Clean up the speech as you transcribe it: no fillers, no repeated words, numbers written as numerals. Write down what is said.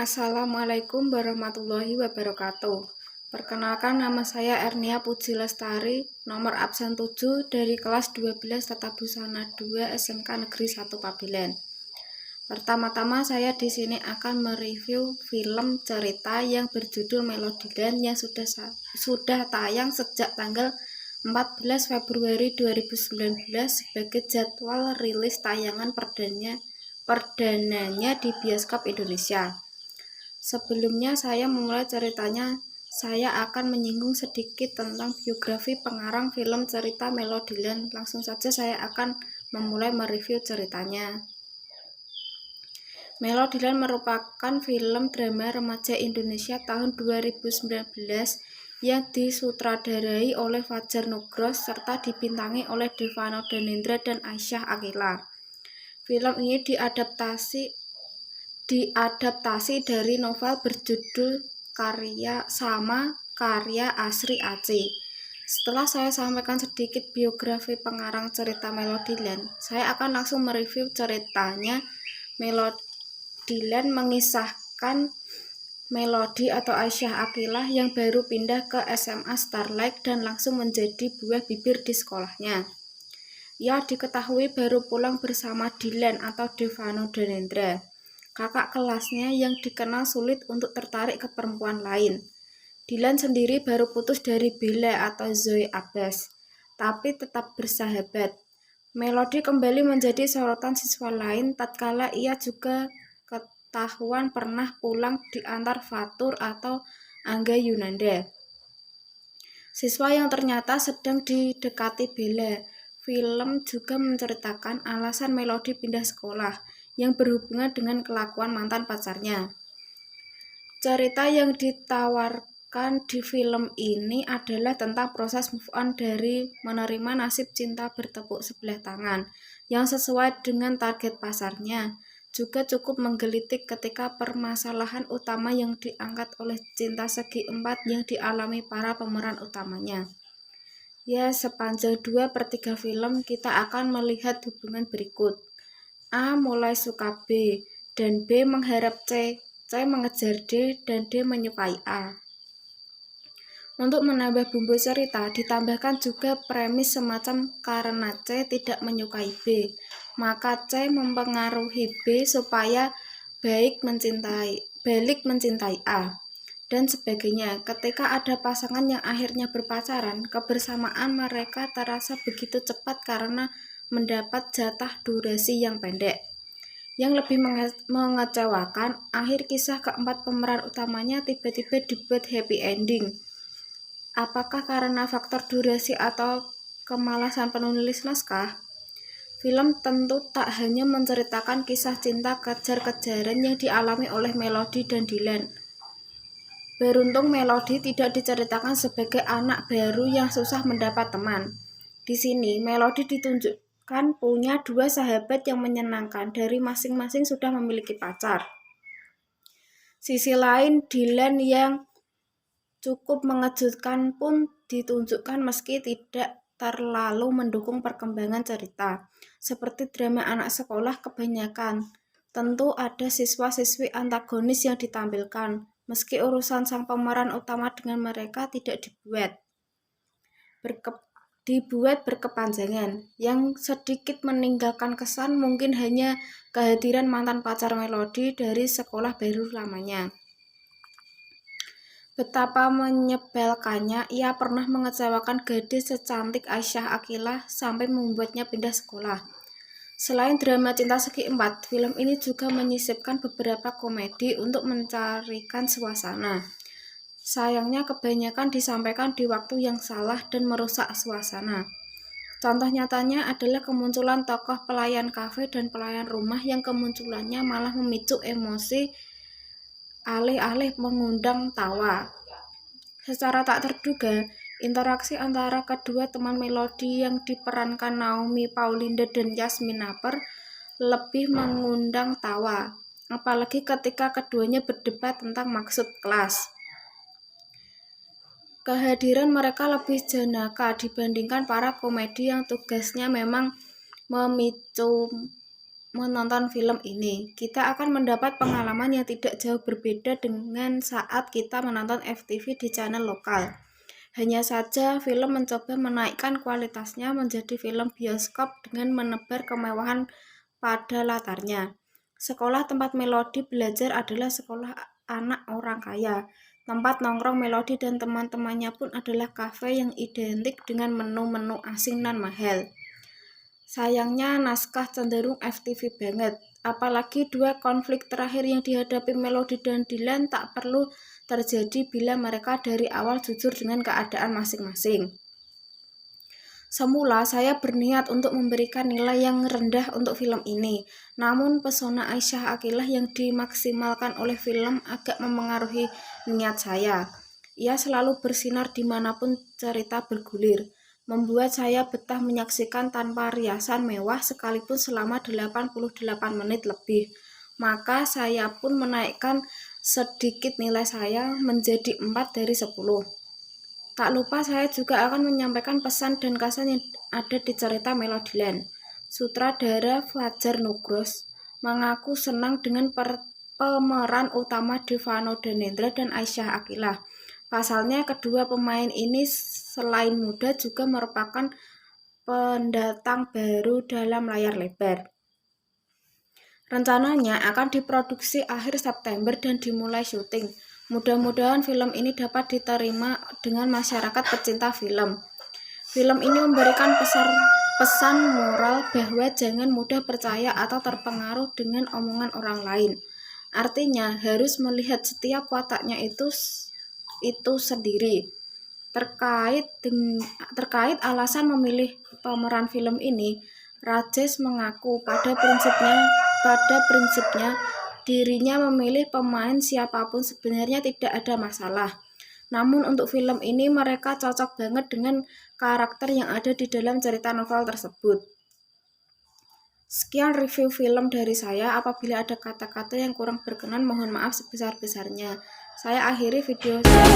Assalamualaikum warahmatullahi wabarakatuh. Perkenalkan, nama saya Ernia Puji Lestari, nomor absen 7 dari kelas 12 Tata Busana 2 SMK Negeri 1 Pabilen. Pertama-tama saya di sini akan mereview film cerita yang berjudul Melodyland yang sudah tayang sejak tanggal 14 Februari 2019 sebagai jadwal rilis tayangan perdananya di bioskop Indonesia. Sebelumnya saya memulai ceritanya, saya akan menyinggung sedikit tentang biografi pengarang film cerita Melodyland. Langsung saja saya akan memulai mereview ceritanya. Melodyland merupakan film drama remaja Indonesia tahun 2019 yang disutradarai oleh Fajar Nugros serta dibintangi oleh Devano Danendra dan Aisyah Akila. Film ini diadaptasi dari novel berjudul karya Asri Aceh. Setelah saya sampaikan sedikit biografi pengarang cerita Melodyland, saya akan langsung mereview ceritanya. Melodyland mengisahkan Melody atau Aisyah Akilah yang baru pindah ke SMA Starlight dan langsung menjadi buah bibir di sekolahnya. Ia diketahui baru pulang bersama Dilan atau Devano Danendra, kakak kelasnya yang dikenal sulit untuk tertarik ke perempuan lain. Dilan sendiri baru putus dari Bella atau Zoe Abbas, tapi tetap bersahabat. Melody kembali menjadi sorotan siswa lain tatkala ia juga ketahuan pernah pulang diantar Fatur atau Angga Yunanda, siswa yang ternyata sedang didekati Bella. Film juga menceritakan alasan Melody pindah sekolah yang berhubungan dengan kelakuan mantan pacarnya. Cerita yang ditawarkan di film ini adalah tentang proses move on dari menerima nasib cinta bertepuk sebelah tangan yang sesuai dengan target pasarnya. Juga cukup menggelitik ketika permasalahan utama yang diangkat oleh cinta segi empat yang dialami para pemeran utamanya. Ya, sepanjang 2/3 film kita akan melihat hubungan berikut. A mulai suka B, dan B mengharap C, C mengejar D, dan D menyukai A. Untuk menambah bumbu cerita, ditambahkan juga premis semacam karena C tidak menyukai B, maka C mempengaruhi B supaya balik mencintai A, dan sebagainya. Ketika ada pasangan yang akhirnya berpacaran, kebersamaan mereka terasa begitu cepat karena mendapat jatah durasi yang pendek. Yang lebih mengecewakan, akhir kisah keempat pemeran utamanya tiba-tiba dibuat happy ending. Apakah karena faktor durasi atau kemalasan penulis naskah? Film tentu tak hanya menceritakan kisah cinta kejar-kejaran yang dialami oleh Melody dan Dilan. Beruntung Melody tidak diceritakan sebagai anak baru yang susah mendapat teman. Di sini Melody ditunjukkan punya dua sahabat yang menyenangkan dari masing-masing sudah memiliki pacar. Sisi lain Dilan yang cukup mengejutkan pun ditunjukkan meski tidak terlalu mendukung perkembangan cerita. Seperti drama anak sekolah kebanyakan, tentu ada siswa-siswi antagonis yang ditampilkan, meski urusan sang pemeran utama dengan mereka tidak dibuat berkepanjangan. Yang sedikit meninggalkan kesan mungkin hanya kehadiran mantan pacar Melody dari sekolah baru lamanya. Betapa menyebalkannya, ia pernah mengecewakan gadis secantik Aisyah Akilah sampai membuatnya pindah sekolah. Selain drama cinta segi empat, film ini juga menyisipkan beberapa komedi untuk mencarikan suasana. Sayangnya kebanyakan disampaikan di waktu yang salah dan merusak suasana. Contoh nyatanya adalah kemunculan tokoh pelayan kafe dan pelayan rumah yang kemunculannya malah memicu emosi alih-alih mengundang tawa. Secara tak terduga, interaksi antara kedua teman Melody yang diperankan Naomi Paulinda dan Yasmin Naper lebih mengundang tawa, apalagi ketika keduanya berdebat tentang maksud kelas. Kehadiran mereka lebih jenaka dibandingkan para komedi yang tugasnya memang memicu menonton film ini, kita akan mendapat pengalaman yang tidak jauh berbeda dengan saat kita menonton FTV di channel lokal. Hanya saja film mencoba menaikkan kualitasnya menjadi film bioskop dengan menebar kemewahan pada latarnya. Sekolah tempat Melody belajar adalah sekolah anak orang kaya. Tempat nongkrong Melody dan teman-temannya pun adalah kafe yang identik dengan menu-menu asing nan mahal. Sayangnya naskah cenderung FTV banget, apalagi dua konflik terakhir yang dihadapi Melody dan Dylan tak perlu terjadi bila mereka dari awal jujur dengan keadaan masing-masing. Semula saya berniat untuk memberikan nilai yang rendah untuk film ini, namun pesona Aisyah Aqilah yang dimaksimalkan oleh film agak memengaruhi niat saya. Ia selalu bersinar dimanapun cerita bergulir, membuat saya betah menyaksikan tanpa riasan mewah sekalipun selama 88 menit lebih. Maka saya pun menaikkan sedikit nilai saya menjadi 4 dari 10. Tak lupa saya juga akan menyampaikan pesan dan kesan yang ada di cerita Melodyland. Sutradara Fajar Nugros mengaku senang dengan pemeran utama Devano Danendra dan Aisyah Aqilah. Pasalnya kedua pemain ini selain muda juga merupakan pendatang baru dalam layar lebar. Rencananya akan diproduksi akhir September dan dimulai syuting. Mudah-mudahan film ini dapat diterima dengan masyarakat pecinta film. Film ini memberikan pesan moral bahwa jangan mudah percaya atau terpengaruh dengan omongan orang lain. Artinya harus melihat setiap wataknya itu sendiri. Terkait alasan memilih pemeran film ini, Rajesh mengaku pada prinsipnya dirinya memilih pemain siapapun sebenarnya tidak ada masalah. Namun untuk film ini mereka cocok banget dengan karakter yang ada di dalam cerita novel tersebut. Sekian review film dari saya. Apabila ada kata-kata yang kurang berkenan, mohon maaf sebesar-besarnya. Saya akhiri video saya.